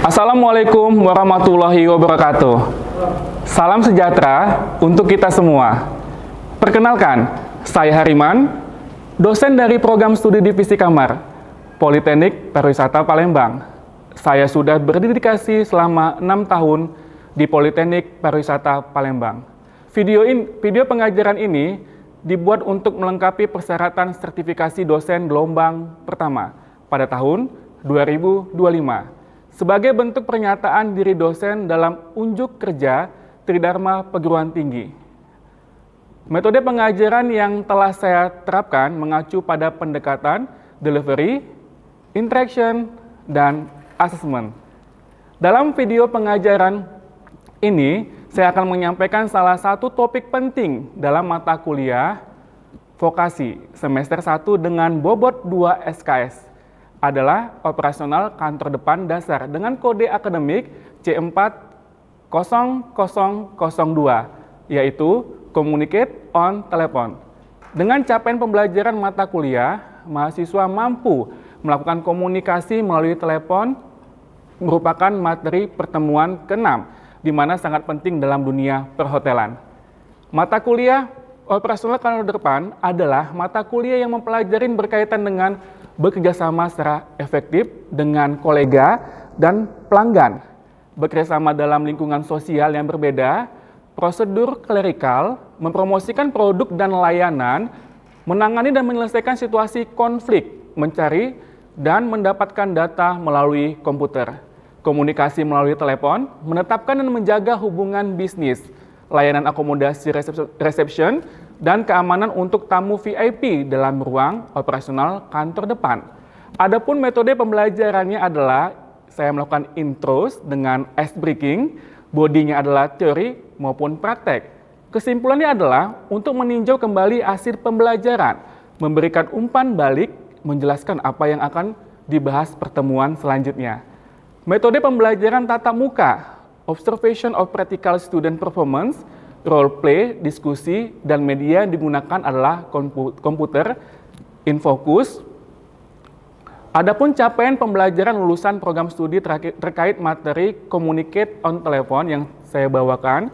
Assalamualaikum warahmatullahi wabarakatuh. Salam sejahtera untuk kita semua. Perkenalkan, saya Hariman, dosen dari program studi divisi kamar, Politeknik Pariwisata Palembang. Saya sudah berdedikasi selama 6 tahun di Politeknik Pariwisata Palembang. Video pengajaran ini dibuat untuk melengkapi persyaratan sertifikasi dosen gelombang pertama pada tahun 2025 sebagai bentuk pernyataan diri dosen dalam unjuk kerja Tridharma Perguruan Tinggi. Metode pengajaran yang telah saya terapkan mengacu pada pendekatan delivery, interaction, dan assessment. Dalam video pengajaran ini, saya akan menyampaikan salah satu topik penting dalam mata kuliah vokasi semester 1 dengan bobot 2 SKS adalah operasional kantor depan dasar dengan kode akademik C40002, yaitu Communicate on Telephone. Dengan capaian pembelajaran mata kuliah, mahasiswa mampu melakukan komunikasi melalui telepon merupakan materi pertemuan ke-6 di mana sangat penting dalam dunia perhotelan. Mata kuliah operasional kantor depan adalah mata kuliah yang mempelajari berkaitan dengan bekerjasama secara efektif dengan kolega dan pelanggan, bekerjasama dalam lingkungan sosial yang berbeda, prosedur klerikal, mempromosikan produk dan layanan, menangani dan menyelesaikan situasi konflik, mencari dan mendapatkan data melalui komputer, komunikasi melalui telepon, menetapkan dan menjaga hubungan bisnis, layanan akomodasi reception, dan keamanan untuk tamu VIP dalam ruang operasional kantor depan. Adapun metode pembelajarannya adalah saya melakukan intros dengan ice breaking, bodinya adalah teori maupun praktek. Kesimpulannya adalah untuk meninjau kembali hasil pembelajaran, memberikan umpan balik, menjelaskan apa yang akan dibahas pertemuan selanjutnya. Metode pembelajaran tatap muka, observation of practical student performance, role play, diskusi, dan media yang digunakan adalah komputer, infocus. Adapun capaian pembelajaran lulusan program studi terkait materi Communicate on Telephone yang saya bawakan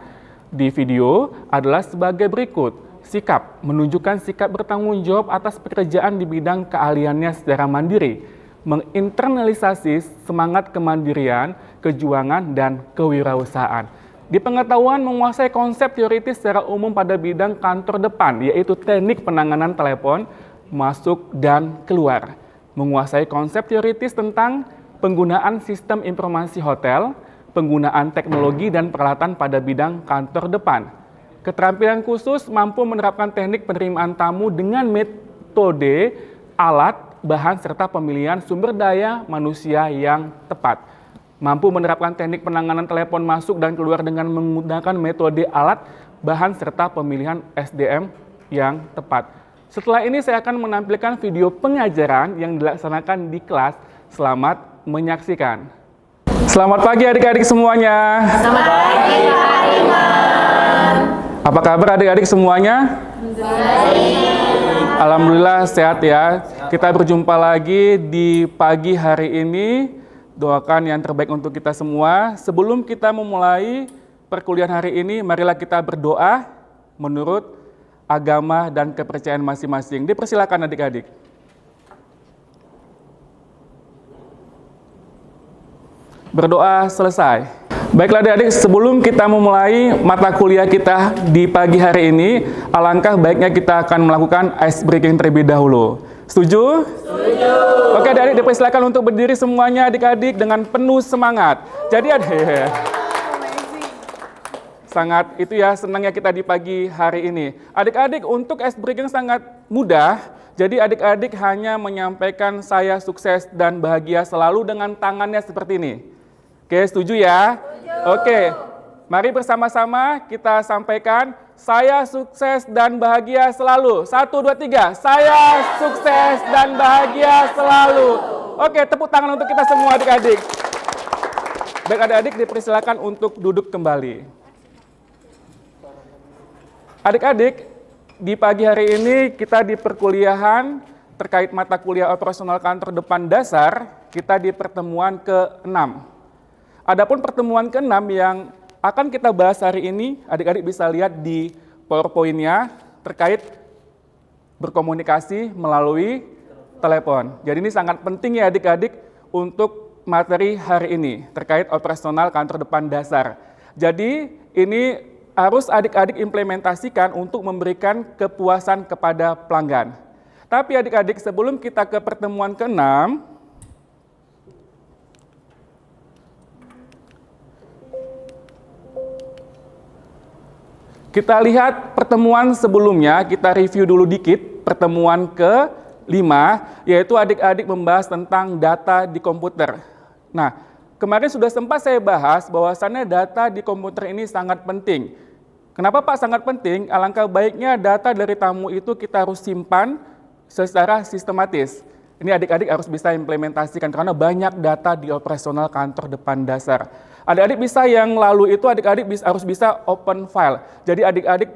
di video adalah sebagai berikut. Sikap, menunjukkan sikap bertanggung jawab atas pekerjaan di bidang keahliannya secara mandiri, menginternalisasi semangat kemandirian, kejuangan, dan kewirausahaan. Di pengetahuan menguasai konsep teoritis secara umum pada bidang kantor depan, yaitu teknik penanganan telepon, masuk dan keluar. Menguasai konsep teoritis tentang penggunaan sistem informasi hotel, penggunaan teknologi dan peralatan pada bidang kantor depan. Keterampilan khusus mampu menerapkan teknik penerimaan tamu dengan metode, alat, bahan, serta pemilihan sumber daya manusia yang tepat. Mampu menerapkan teknik penanganan telepon masuk dan keluar dengan menggunakan metode alat, bahan, serta pemilihan SDM yang tepat. Setelah ini saya akan menampilkan video pengajaran yang dilaksanakan di kelas. Selamat menyaksikan. Selamat pagi adik-adik semuanya. Selamat pagi Pak Iman. Apa kabar adik-adik semuanya? Baik. Alhamdulillah sehat ya. Kita berjumpa lagi di pagi hari ini. Doakan yang terbaik untuk kita semua. Sebelum kita memulai perkuliahan hari ini, marilah kita berdoa menurut agama dan kepercayaan masing-masing. Dipersilakan adik-adik. Berdoa selesai. Baiklah adik-adik, sebelum kita memulai mata kuliah kita di pagi hari ini, alangkah baiknya kita akan melakukan ice breaking terlebih dahulu. Setuju? Setuju. Oke adik-adik, dipersilakan untuk berdiri semuanya adik-adik dengan penuh semangat. Jadi adik, sangat itu ya senangnya kita di pagi hari ini. Adik-adik, untuk ice breaking sangat mudah. Jadi adik-adik hanya menyampaikan saya sukses dan bahagia selalu dengan tangannya seperti ini. Oke, setuju ya? Setuju. Oke, mari bersama-sama kita sampaikan saya sukses dan bahagia selalu. 1, 2, 3. Saya sukses dan bahagia selalu. Oke, tepuk tangan untuk kita semua adik-adik. Baik adik-adik, dipersilakan untuk duduk kembali. Adik-adik, di pagi hari ini kita di perkuliahan terkait mata kuliah operasional kantor depan dasar, kita di pertemuan ke-6. Adapun pertemuan ke-6 yang akan kita bahas hari ini, adik-adik bisa lihat di PowerPoint-nya terkait berkomunikasi melalui telepon. Jadi ini sangat penting ya adik-adik untuk materi hari ini terkait operasional kantor depan dasar. Jadi ini harus adik-adik implementasikan untuk memberikan kepuasan kepada pelanggan. Tapi adik-adik sebelum kita ke pertemuan ke-6, kita lihat pertemuan sebelumnya, kita review dulu dikit pertemuan ke-5, yaitu adik-adik membahas tentang data di komputer. Nah, kemarin sudah sempat saya bahas bahwasannya data di komputer ini sangat penting. Kenapa Pak sangat penting? Alangkah baiknya data dari tamu itu kita harus simpan secara sistematis. Ini adik-adik harus bisa implementasikan karena banyak data di operasional kantor depan dasar. Adik-adik bisa yang lalu itu adik-adik harus bisa open file. Jadi adik-adik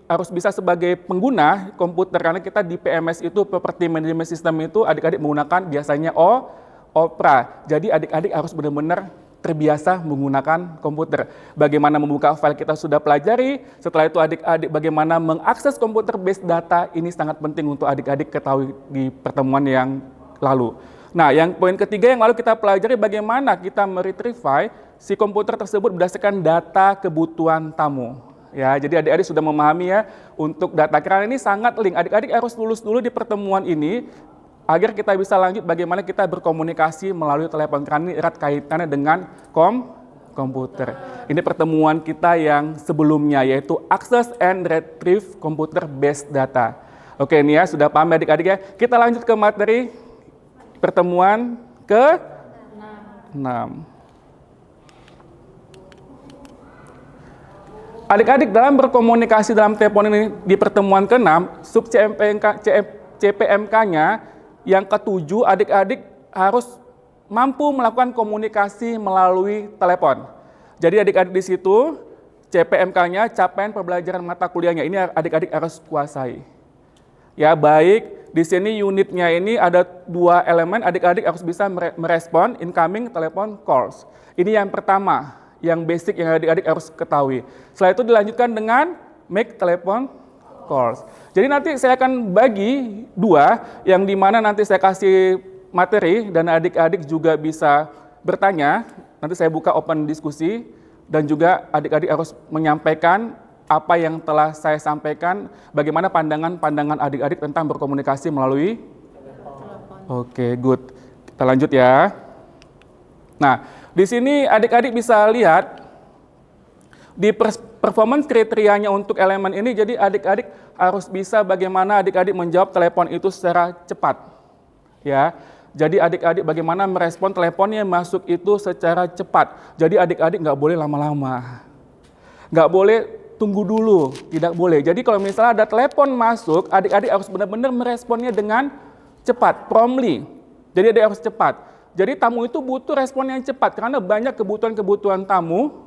harus bisa sebagai pengguna komputer karena kita di PMS itu Property Management System itu adik-adik menggunakan biasanya Opera. Jadi adik-adik harus benar-benar terbiasa menggunakan komputer. Bagaimana membuka file kita sudah pelajari, setelah itu adik-adik bagaimana mengakses komputer based data, ini sangat penting untuk adik-adik ketahui di pertemuan yang lalu. Nah, yang poin ketiga yang lalu kita pelajari bagaimana kita meretrieve si komputer tersebut berdasarkan data kebutuhan tamu. Ya, jadi adik-adik sudah memahami ya untuk data, karena ini sangat link. Adik-adik harus lulus dulu di pertemuan ini, agar kita bisa lanjut bagaimana kita berkomunikasi melalui telepon, karena ini erat kaitannya dengan komputer. Ini pertemuan kita yang sebelumnya, yaitu Access and Retrieve Computer Based Data. Oke, ini ya, sudah paham adik-adik ya. Kita lanjut ke materi pertemuan ke-6. Adik-adik dalam berkomunikasi dalam telepon ini di pertemuan ke-6, sub CPMK-nya, yang ke-7, adik-adik harus mampu melakukan komunikasi melalui telepon. Jadi adik-adik di situ, CPMK-nya, capaian pembelajaran mata kuliahnya, ini adik-adik harus kuasai. Ya, baik, di sini unitnya ini ada 2 elemen, adik-adik harus bisa merespon incoming telepon calls. Ini yang pertama, yang basic yang adik-adik harus ketahui. Setelah itu dilanjutkan dengan make telepon calls. Jadi nanti saya akan bagi 2, yang dimana nanti saya kasih materi dan adik-adik juga bisa bertanya. Nanti saya buka open diskusi dan juga adik-adik harus menyampaikan apa yang telah saya sampaikan, bagaimana pandangan-pandangan adik-adik tentang berkomunikasi melalui telepon. Oke, good. Kita lanjut ya. Nah, di sini adik-adik bisa lihat di performance kriterianya untuk elemen ini, jadi adik-adik harus bisa bagaimana adik-adik menjawab telepon itu secara cepat. Ya, jadi adik-adik bagaimana merespon telepon yang masuk itu secara cepat. Jadi adik-adik nggak boleh lama-lama, nggak boleh tunggu dulu, tidak boleh. Jadi kalau misalnya ada telepon masuk, adik-adik harus benar-benar meresponnya dengan cepat, promptly. Jadi adik harus cepat. Jadi tamu itu butuh respon yang cepat karena banyak kebutuhan-kebutuhan tamu.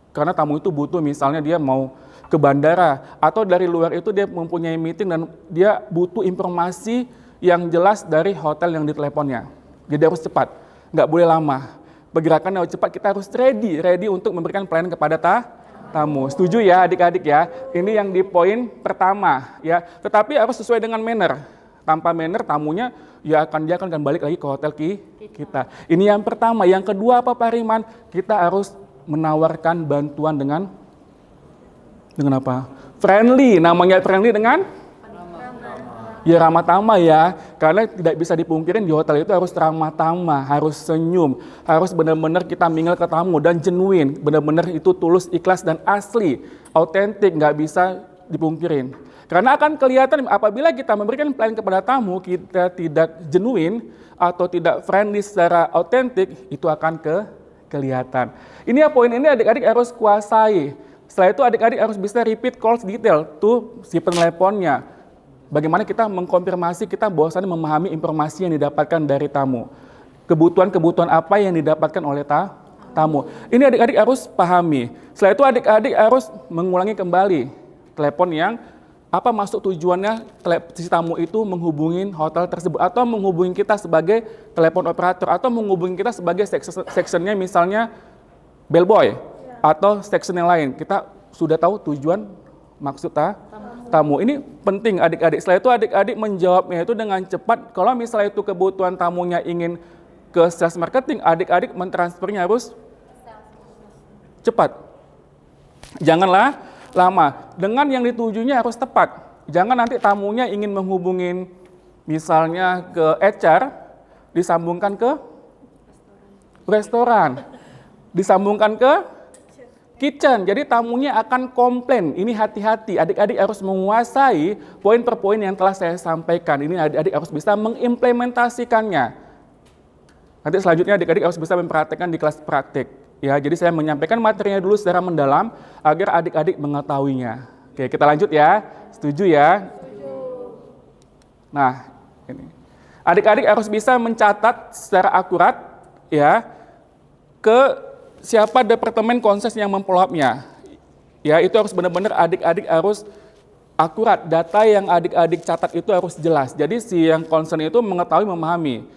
Karena tamu itu butuh, misalnya dia mau ke bandara atau dari luar itu dia mempunyai meeting dan dia butuh informasi yang jelas dari hotel yang diteleponnya. Jadi harus cepat, nggak boleh lama. Pergerakan yang cepat, kita harus ready untuk memberikan pelayanan kepada tamu. Setuju ya adik-adik ya? Ini yang di poin pertama ya. Tetapi harus sesuai dengan manner. Tanpa manner tamunya dia akan balik lagi ke hotel kita. Ini yang pertama. Yang kedua apa Pak Riman? Kita harus menawarkan bantuan dengan apa? Friendly. Namanya friendly dengan? Ya ramah tamah ya. Karena tidak bisa dipungkirin di hotel itu harus ramah tamah, harus senyum, harus benar-benar kita mingle ke tamu dan genuine, benar-benar itu tulus, ikhlas dan asli, autentik, nggak bisa dipungkirin. Karena akan kelihatan apabila kita memberikan pelayanan kepada tamu, kita tidak genuine atau tidak friendly secara autentik, itu akan kelihatan. Ini ya poin ini adik-adik harus kuasai. Setelah itu adik-adik harus bisa repeat calls detail tuh si peneleponnya. Bagaimana kita mengkonfirmasi kita bahwasannya memahami informasi yang didapatkan dari tamu. Kebutuhan-kebutuhan apa yang didapatkan oleh tamu. Ini adik-adik harus pahami. Setelah itu adik-adik harus mengulangi kembali telepon yang apa masuk tujuannya si tamu itu menghubungi hotel tersebut atau menghubungi kita sebagai telepon operator atau menghubungi kita sebagai sectionnya misalnya bellboy atau section yang lain. Kita sudah tahu tujuan maksud tamu. Ini penting adik-adik. Setelah itu adik-adik menjawabnya itu dengan cepat. Kalau misalnya itu kebutuhan tamunya ingin ke sales marketing, adik-adik mentransfernya harus cepat. Janganlah lama. Dengan yang ditujunya harus tepat. Jangan nanti tamunya ingin menghubungin misalnya ke HR, disambungkan ke restoran, disambungkan ke kitchen. Jadi tamunya akan komplain. Ini hati-hati. Adik-adik harus menguasai poin per poin yang telah saya sampaikan. Ini adik-adik harus bisa mengimplementasikannya. Nanti selanjutnya adik-adik harus bisa mempraktekkan di kelas praktik. Ya, jadi saya menyampaikan materinya dulu secara mendalam agar adik-adik mengetahuinya. Oke, kita lanjut ya. Setuju ya? Nah, ini. Adik-adik harus bisa mencatat secara akurat ya ke siapa departemen konses yang memfollow-up-nya. Ya, itu harus benar-benar adik-adik harus akurat. Data yang adik-adik catat itu harus jelas. Jadi si yang concern itu mengetahui, memahami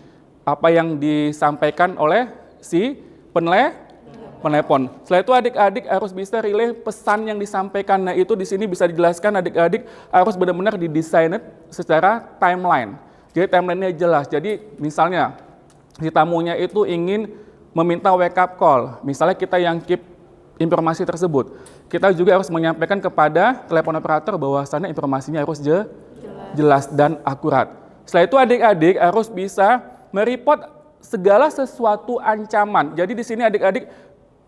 apa yang disampaikan oleh si penelepon. Setelah itu adik-adik harus bisa relay pesan yang disampaikan. Nah, itu di sini bisa dijelaskan adik-adik harus benar-benar didesain secara timeline. Jadi timelinenya jelas. Jadi misalnya si tamunya itu ingin meminta wake up call. Misalnya kita yang keep informasi tersebut. Kita juga harus menyampaikan kepada telepon operator bahwasannya informasinya harus jelas dan akurat. Setelah itu adik-adik harus bisa mereport segala sesuatu ancaman. Jadi di sini adik-adik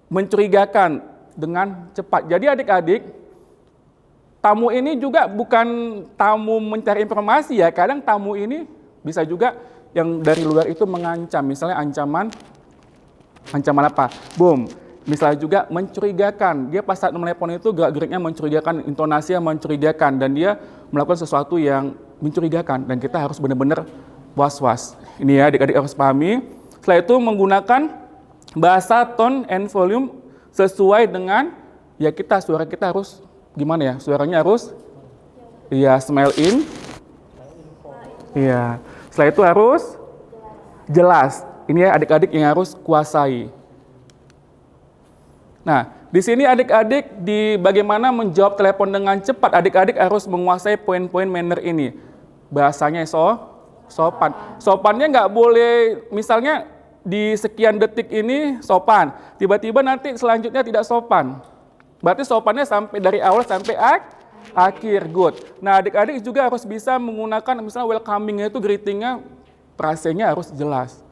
mencurigakan dengan cepat. Jadi adik-adik, tamu ini juga bukan tamu mencari informasi ya. Kadang tamu ini bisa juga yang dari luar itu mengancam. Misalnya ancaman apa? Boom. Misalnya juga mencurigakan. Dia pas saat menelepon itu gerak-geriknya mencurigakan, intonasinya mencurigakan. Dan dia melakukan sesuatu yang mencurigakan. Dan kita harus benar-benar was-was. Ini ya adik-adik harus pahami. Setelah itu menggunakan bahasa, tone, and volume sesuai dengan ya suara kita harus gimana ya? Suaranya harus smile in. Iya. Setelah itu harus jelas. Ini ya adik-adik yang harus kuasai. Nah, di sini adik-adik di bagaimana menjawab telepon dengan cepat, adik-adik harus menguasai poin-poin manner ini. Bahasanya sopan. Sopannya nggak boleh misalnya di sekian detik ini sopan, tiba-tiba nanti selanjutnya tidak sopan. Berarti sopannya sampai dari awal sampai akhir, good. Nah, adik-adik juga harus bisa menggunakan misalnya welcoming-nya itu greeting-nya, frasenya harus jelas.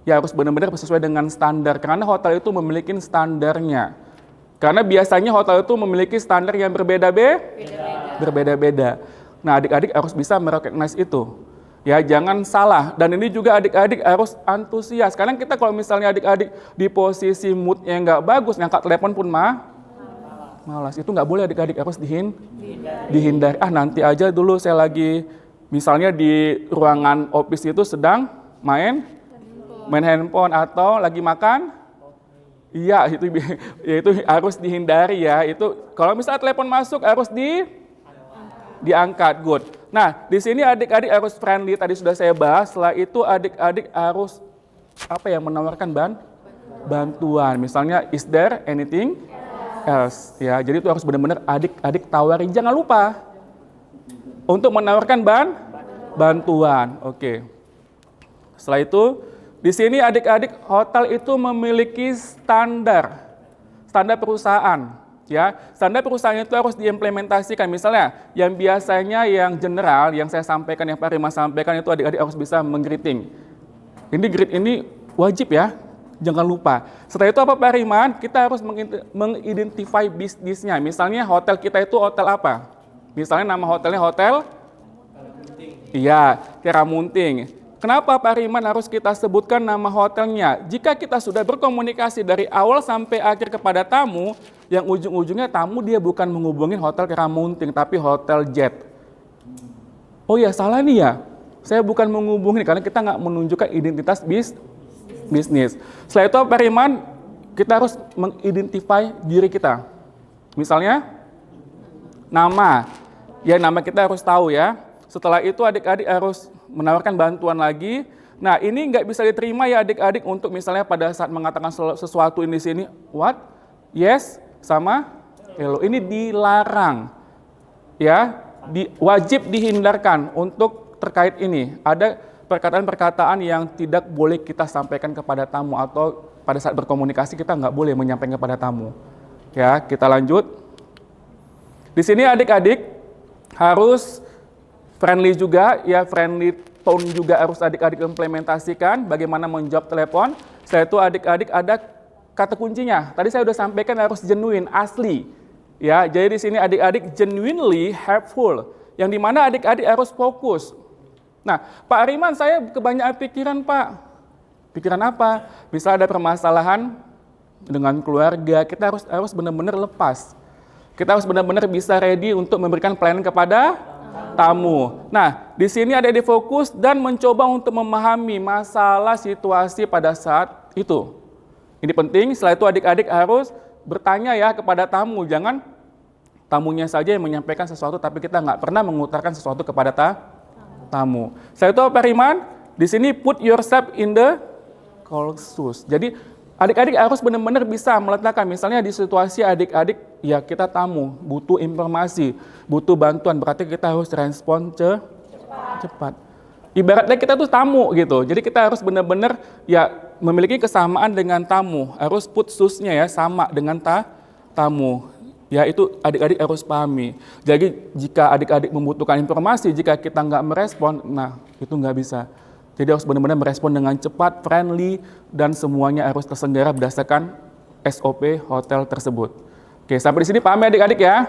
Ya harus benar-benar sesuai dengan standar, karena hotel itu memiliki standarnya. Karena biasanya hotel itu memiliki standar yang berbeda-beda. Nah, adik-adik harus bisa merecognize itu. Ya, jangan salah. Dan ini juga adik-adik harus antusias. Kadang kita kalau misalnya adik-adik di posisi moodnya nggak bagus, ngangkat telepon pun malas. Itu nggak boleh adik-adik, harus dihindari. Nanti aja dulu saya lagi, misalnya di ruangan office itu sedang main handphone atau lagi makan. Iya, itu harus dihindari ya. Itu kalau misalnya telepon masuk harus diangkat, good. Nah, di sini adik-adik harus friendly, tadi sudah saya bahas. Setelah itu adik-adik harus menawarkan bantuan. Misalnya, is there anything else? Ya, jadi itu harus benar-benar adik-adik tawarin. Jangan lupa untuk menawarkan bantuan. Oke. Setelah itu, di sini adik-adik hotel itu memiliki standar perusahaan. Ya, standar perusahaan itu harus diimplementasikan. Misalnya, yang biasanya yang general, yang saya sampaikan, yang Pak Rima sampaikan itu adik-adik harus bisa menggreeting. Ini wajib ya, jangan lupa. Setelah itu apa Pak Rima? Kita harus mengidentify bisnisnya. Misalnya hotel kita itu hotel apa? Misalnya nama hotelnya hotel? Iya, Keramunting. Kenapa Pak Riman harus kita sebutkan nama hotelnya? Jika kita sudah berkomunikasi dari awal sampai akhir kepada tamu, yang ujung-ujungnya tamu dia bukan menghubungin hotel Keramunting, tapi hotel Jet. Oh ya, salah nih ya. Saya bukan menghubungin karena kita nggak menunjukkan identitas bisnis. Setelah itu Pak Riman, kita harus mengidentify diri kita. Misalnya, nama. Ya, nama kita harus tahu ya. Setelah itu adik-adik harus menawarkan bantuan lagi. Nah, ini nggak bisa diterima ya adik-adik untuk misalnya pada saat mengatakan sesuatu ini di sini, what, yes, sama hello. Ini dilarang, ya, wajib dihindarkan untuk terkait ini. Ada perkataan-perkataan yang tidak boleh kita sampaikan kepada tamu atau pada saat berkomunikasi kita nggak boleh menyampaikan kepada tamu. Ya, kita lanjut. Di sini adik-adik harus friendly juga, ya, friendly tone juga harus adik-adik implementasikan bagaimana menjawab telepon. Setelah itu adik-adik ada kata kuncinya. Tadi saya sudah sampaikan harus genuine, asli. Ya, jadi di sini adik-adik genuinely helpful, yang dimana adik-adik harus fokus. Nah, Pak Ariman, saya kebanyakan pikiran, Pak. Pikiran apa? Misal ada permasalahan dengan keluarga, kita harus benar-benar lepas. Kita harus benar-benar bisa ready untuk memberikan pelayanan kepada tamu. Nah, di sini ada di fokus dan mencoba untuk memahami masalah situasi pada saat itu. Ini penting, setelah itu adik-adik harus bertanya ya kepada tamu. Jangan tamunya saja yang menyampaikan sesuatu, tapi kita nggak pernah mengutarakan sesuatu kepada tamu. Setelah itu Pak Riman, di sini put yourself in the call shoes. Jadi adik-adik harus benar-benar bisa meletakkan, misalnya di situasi adik-adik, ya kita tamu, butuh informasi, butuh bantuan, berarti kita harus respon cepat. Ibaratnya kita tuh tamu gitu, jadi kita harus benar-benar ya memiliki kesamaan dengan tamu, harus put shoes-nya ya sama dengan tamu. Ya itu adik-adik harus pahami. Jadi jika adik-adik membutuhkan informasi, jika kita nggak merespon, nah itu nggak bisa. Jadi harus benar-benar merespon dengan cepat, friendly, dan semuanya harus terselenggara berdasarkan SOP hotel tersebut. Oke, sampai di sini paham ya adik-adik ya?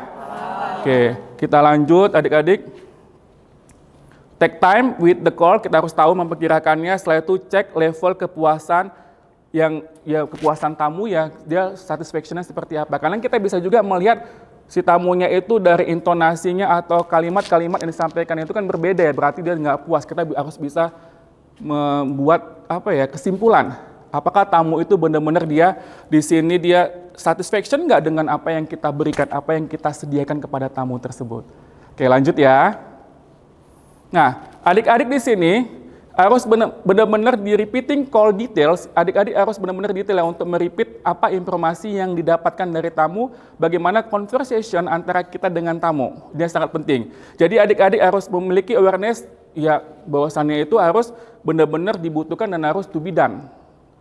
Oke, kita lanjut adik-adik. Take time with the call, kita harus tahu memperkirakannya. Setelah itu cek level kepuasan yang ya kepuasan tamu ya, dia satisfaction-nya seperti apa. Karena kita bisa juga melihat si tamunya itu dari intonasinya atau kalimat-kalimat yang disampaikan itu kan berbeda ya, berarti dia nggak puas. Kita harus bisa membuat kesimpulan. Apakah tamu itu benar-benar dia di sini dia satisfaction nggak dengan apa yang kita berikan, apa yang kita sediakan kepada tamu tersebut. Oke, lanjut ya. Nah, adik-adik di sini harus benar-benar di repeating call details. Adik-adik harus benar-benar detail ya untuk merepeat apa informasi yang didapatkan dari tamu, bagaimana conversation antara kita dengan tamu. Ini sangat penting. Jadi adik-adik harus memiliki awareness ya bahwasannya itu harus benar-benar dibutuhkan dan harus to be done.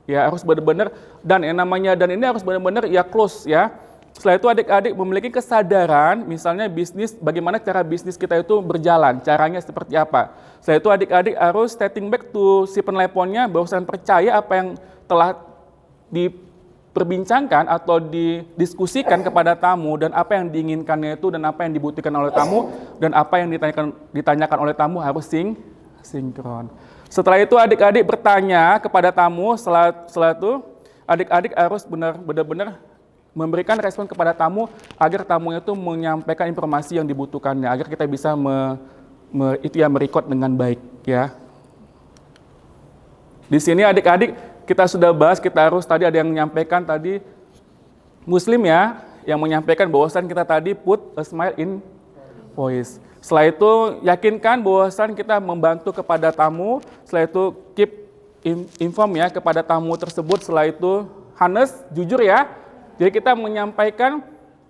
Ya harus benar-benar dan yang namanya dan ini harus benar-benar ya close ya. Setelah itu adik-adik memiliki kesadaran misalnya bisnis, bagaimana cara bisnis kita itu berjalan, caranya seperti apa. Setelah itu adik-adik harus stating back to si peneleponnya bahwasan percaya apa yang telah diperbincangkan atau didiskusikan kepada tamu dan apa yang diinginkannya itu dan apa yang dibutuhkan oleh tamu dan apa yang ditanyakan oleh tamu harus sinkron. Setelah itu adik-adik bertanya kepada tamu, setelah itu adik-adik harus benar-benar memberikan respon kepada tamu agar tamunya itu menyampaikan informasi yang dibutuhkannya agar kita bisa merecord dengan baik ya. Di sini adik-adik kita sudah bahas, kita harus tadi ada yang menyampaikan tadi Muslim ya yang menyampaikan bahwasan kita tadi put a smile in voice. Setelah itu yakinkan bahwasan kita membantu kepada tamu. Setelah itu keep inform ya kepada tamu tersebut. Setelah itu honest, jujur ya. Jadi kita menyampaikan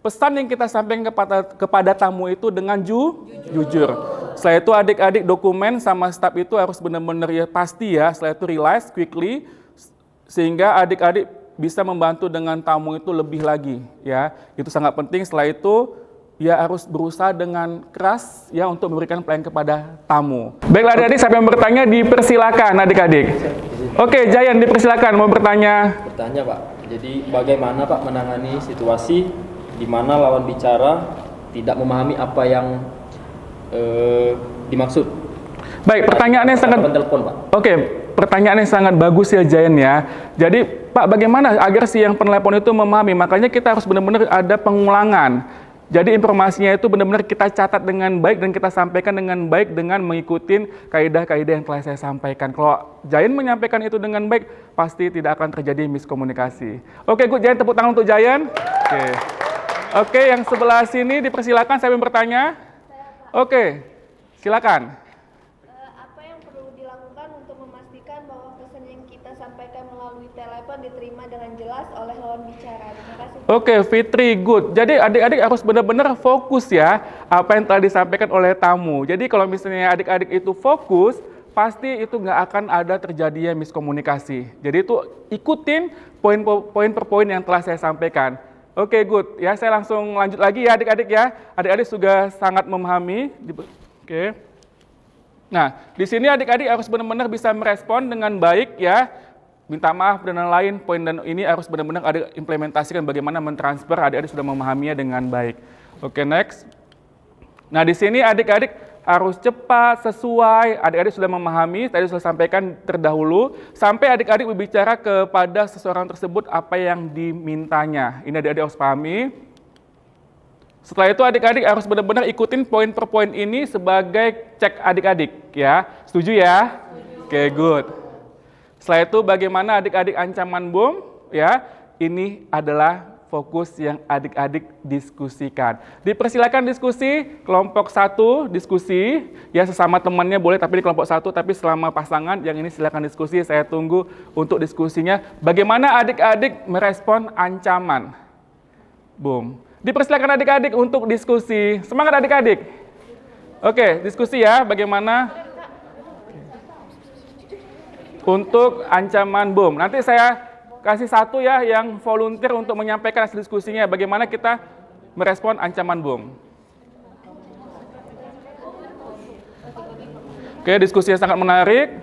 pesan yang kita sampaikan kepada tamu itu dengan jujur. Setelah itu adik-adik dokumen sama staf itu harus benar-benar ya pasti ya. Setelah itu realize quickly sehingga adik-adik bisa membantu dengan tamu itu lebih lagi ya. Itu sangat penting. Setelah itu ya harus berusaha dengan keras ya untuk memberikan pelayanan kepada tamu. Baiklah adik-adik, siapa yang bertanya dipersilakan adik-adik. Oke, Jayan dipersilakan mau bertanya. Bertanya Pak, jadi bagaimana Pak menangani situasi di mana lawan bicara tidak memahami apa yang dimaksud? Baik, pertanyaannya sangat. Telepon Pak. Oke, pertanyaannya sangat bagus ya Jayan ya. Jadi Pak, bagaimana agar si yang penelepon itu memahami? Makanya kita harus benar-benar ada pengulangan. Jadi informasinya itu benar-benar kita catat dengan baik dan kita sampaikan dengan baik dengan mengikuti kaidah-kaidah yang telah saya sampaikan. Kalau Jayan menyampaikan itu dengan baik, pasti tidak akan terjadi miskomunikasi. Oke, good, Jayan, tepuk tangan untuk Jayan. Oke, yang sebelah sini dipersilakan, saya ingin bertanya. Oke, silakan. Apa yang perlu dilakukan untuk memastikan bahwa dapat diterima dengan jelas oleh lawan bicara. Terima kasih. Oke, Fitri, good. Jadi adik-adik harus benar-benar fokus ya apa yang telah disampaikan oleh tamu. Jadi kalau misalnya adik-adik itu fokus, pasti itu nggak akan ada terjadinya miskomunikasi. Jadi itu ikutin poin per poin yang telah saya sampaikan. Oke, good. Ya, saya langsung lanjut lagi ya adik-adik ya. Adik-adik juga sangat memahami. Oke. Nah, di sini adik-adik harus benar-benar bisa merespon dengan baik ya. Minta maaf dan lain-lain. Poin dan ini harus benar-benar ada implementasikan bagaimana mentransfer. Adik-adik sudah memahaminya dengan baik. Oke, next. Nah, di sini adik-adik harus cepat, sesuai, adik-adik sudah memahami, tadi sudah sampaikan terdahulu, sampai adik-adik berbicara kepada seseorang tersebut apa yang dimintanya. Ini adik-adik harus pahami. Setelah itu adik-adik harus benar-benar ikutin poin per poin ini sebagai cek adik-adik, ya. Setuju ya? Oke, good. Setelah itu bagaimana adik-adik ancaman bom, ya. Ini adalah fokus yang adik-adik diskusikan. Dipersilakan diskusi, kelompok 1 diskusi, ya sesama temannya boleh tapi di kelompok 1, tapi selama pasangan yang ini silakan diskusi, saya tunggu untuk diskusinya. Bagaimana adik-adik merespon ancaman? Boom. Dipersilakan adik-adik untuk diskusi. Semangat adik-adik. Oke, diskusi ya, bagaimana untuk ancaman bom. Nanti saya kasih satu ya yang volunteer untuk menyampaikan hasil diskusinya bagaimana kita merespon ancaman bom. Oke, diskusinya sangat menarik.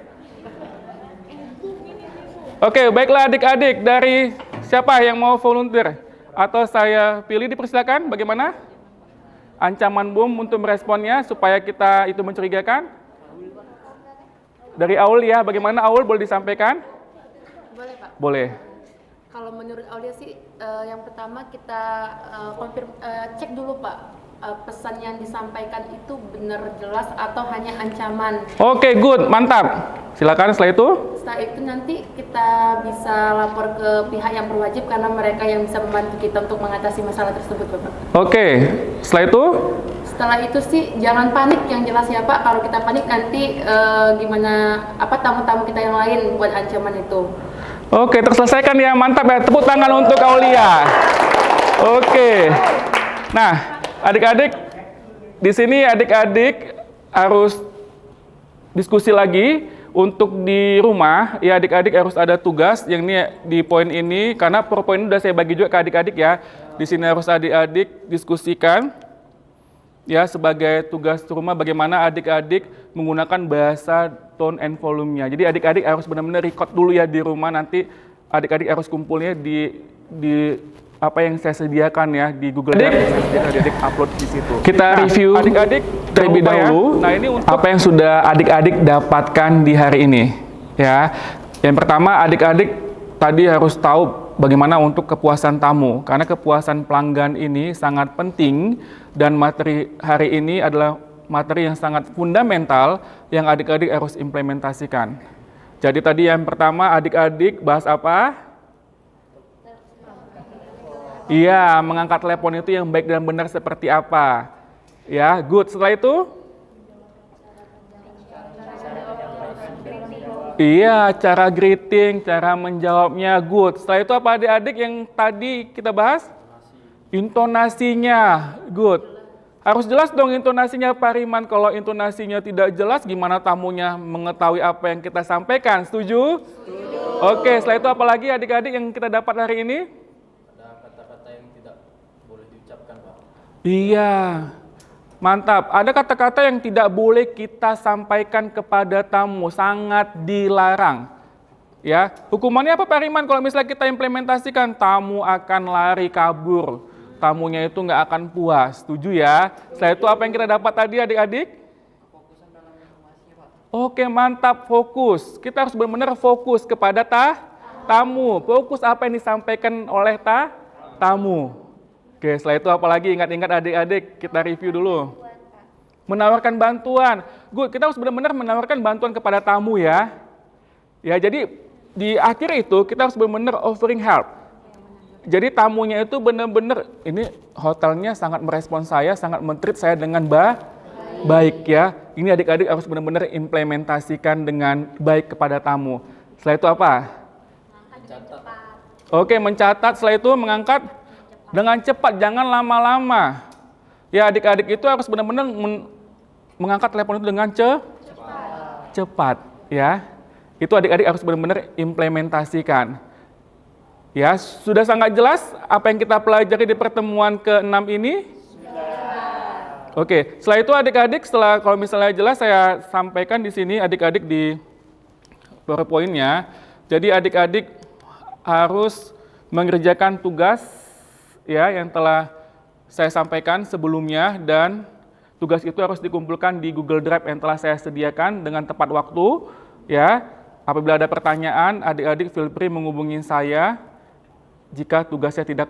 Oke, baiklah adik-adik, dari siapa yang mau volunteer? Atau saya pilih, dipersilakan bagaimana ancaman bom untuk meresponnya supaya kita itu mencurigakan? Dari Aul ya, bagaimana Aul, boleh disampaikan? Boleh, Pak. Boleh. Kalau menurut Aulia sih, yang pertama kita cek dulu, Pak, pesan yang disampaikan itu benar jelas atau hanya ancaman. Oke, good, mantap. Silakan setelah itu. Setelah itu nanti kita bisa lapor ke pihak yang berwajib karena mereka yang bisa membantu kita untuk mengatasi masalah tersebut, Bapak. Oke, setelah itu? Setelah itu sih jangan panik yang jelas ya, Pak. Kalau kita panik nanti gimana tamu-tamu kita yang lain buat ancaman itu. Oke, terselesaikan ya, mantap ya. Tepuk tangan untuk Aulia. Oke. Nah, adik-adik, di sini adik-adik harus diskusi lagi untuk di rumah. Ya, adik-adik harus ada tugas yang ini di poin ini, karena per poin ini udah saya bagi juga ke adik-adik ya. Di sini harus adik-adik diskusikan. Ya, sebagai tugas rumah bagaimana adik-adik menggunakan bahasa tone and volume-nya. Jadi adik-adik harus benar-benar record dulu ya di rumah, nanti adik-adik harus kumpulnya di apa yang saya sediakan ya di Google Drive, adik-adik upload di situ. Kita review adik-adik terlebih dahulu. Nah, ini untuk apa yang sudah adik-adik dapatkan di hari ini. Ya, yang pertama adik-adik tadi harus tahu bagaimana untuk kepuasan tamu, karena kepuasan pelanggan ini sangat penting dan materi hari ini adalah materi yang sangat fundamental yang adik-adik harus implementasikan. Jadi tadi yang pertama adik-adik bahas apa? Iya, mengangkat telepon itu yang baik dan benar seperti apa? Ya, good. Setelah itu? Iya, cara greeting, cara menjawabnya, good. Setelah itu apa adik-adik yang tadi kita bahas? Intonasinya, good. Harus jelas dong intonasinya Pak Riman. Kalau intonasinya tidak jelas, gimana tamunya mengetahui apa yang kita sampaikan? Setuju? Setuju. Oke, setelah itu apa lagi adik-adik yang kita dapat hari ini? Ada kata-kata yang tidak boleh diucapkan, Pak. Iya. Mantap, ada kata-kata yang tidak boleh kita sampaikan kepada tamu, sangat dilarang. Ya, hukumannya apa Pak Riman kalau misalnya kita implementasikan? Tamu akan lari kabur, tamunya itu nggak akan puas. Setuju ya? Setelah itu apa yang kita dapat tadi adik-adik? Oke, mantap, fokus. Kita harus benar-benar fokus kepada tamu. Fokus apa yang disampaikan oleh tamu. Oke, setelah itu apalagi ingat-ingat adik-adik, kita review dulu. Menawarkan bantuan. Good, kita harus benar-benar menawarkan bantuan kepada tamu ya. Ya, jadi di akhir itu kita harus benar-benar offering help. Jadi tamunya itu benar-benar, ini hotelnya sangat merespon saya, sangat men-treat saya dengan baik ya. Ini adik-adik harus benar-benar implementasikan dengan baik kepada tamu. Setelah itu apa? Oke, mencatat, setelah itu mengangkat dengan cepat, jangan lama-lama. Ya, adik-adik itu harus benar-benar mengangkat telepon itu dengan cepat, ya. Itu adik-adik harus benar-benar implementasikan. Ya, sudah sangat jelas apa yang kita pelajari di pertemuan ke-6 ini? Oke, setelah itu adik-adik, kalau misalnya jelas saya sampaikan di sini adik-adik di PowerPoint-nya. Jadi adik-adik harus mengerjakan tugas ya yang telah saya sampaikan sebelumnya, dan tugas itu harus dikumpulkan di Google Drive yang telah saya sediakan dengan tepat waktu ya. Apabila ada pertanyaan, adik-adik feel free menghubungi saya jika tugasnya tidak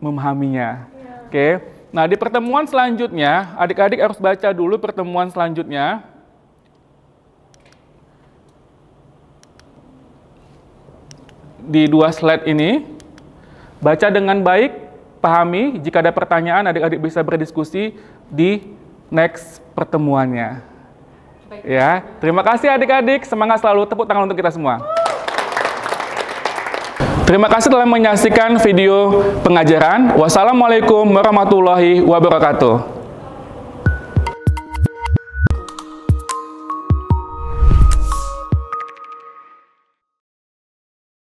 memahaminya. Oke. Nah, di pertemuan selanjutnya, adik-adik harus baca dulu pertemuan selanjutnya. Di 2 slide ini, baca dengan baik, pahami, jika ada pertanyaan adik-adik bisa berdiskusi di next pertemuannya. Baik. Ya, terima kasih adik-adik, semangat selalu, tepuk tangan untuk kita semua. Terima kasih telah menyaksikan video pengajaran. Wassalamualaikum warahmatullahi wabarakatuh.